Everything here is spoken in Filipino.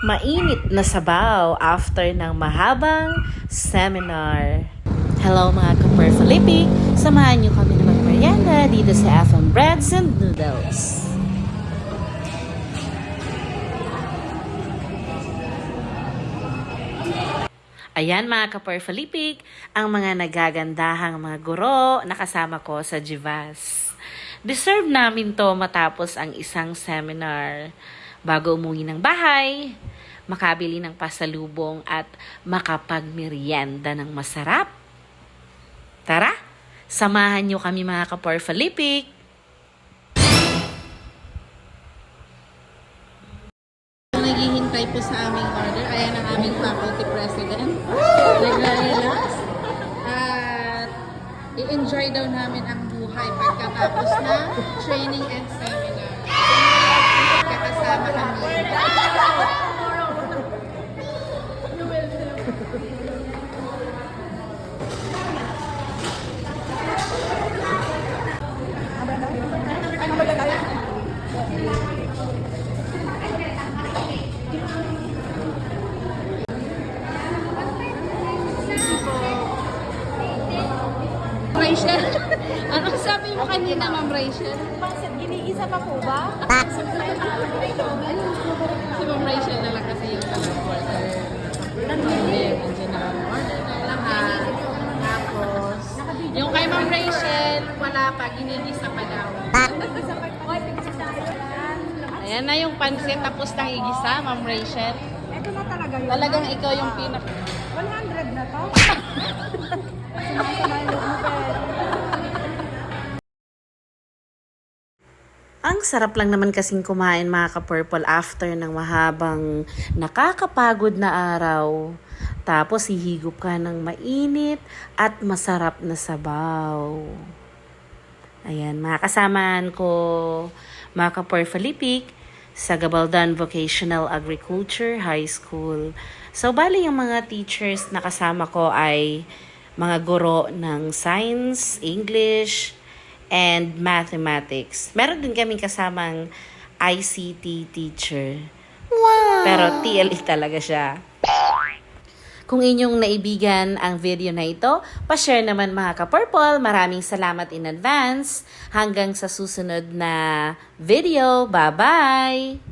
Mainit na sabaw after ng mahabang seminar. Hello mga Kapur Felipe, samahan niyo kami na magmerienda dito sa FM Breads and Noodles. Ayan mga Kapur Felipe, ang mga nagagandahang mga guro na kasama ko sa Jivas. Deserve namin to matapos ang isang seminar. Bago umuwi ng bahay, makabili ng pasalubong at makapagmerienda ng masarap. Tara, samahan niyo kami mga Kapur Felipe. Naghihintay po sa aming order. Ayan ang aming faculty president. Nag-relax. At i-enjoy daw namin ang buhay pagkatapos na training and seminar. Kakasama kami. Rachel, anong sabi mo kanina, Ma'am Rachel? Giniisa pa po ba? Si Ma'am Rachel na lang kasi yung talang order. Nandiyan na ang order na lahat. Tapos, yung kay Ma'am Rachel, wala pa, ginigisa pa daw. Ayan na yung pansit tapos nang igisa, Ma'am Rachel. Ito na talaga yun. Talagang ikaw yung 100 na to? Ang sarap lang naman kasing kumain mga ka-purple after ng mahabang nakakapagod na araw. Tapos hihigop ka ng mainit at masarap na sabaw. Ayan, mga kasamaan ko, mga ka-purple Felipe, sa Gabaldon Vocational Agriculture High School. So, bali yung mga teachers na kasama ko ay mga guro ng science, English, and mathematics. Meron din kaming kasamang ICT teacher. Wow! Pero TLE talaga siya. Kung inyong naibigan ang video na ito, pa-share naman mga ka-purple. Maraming salamat in advance. Hanggang sa susunod na video. Bye-bye!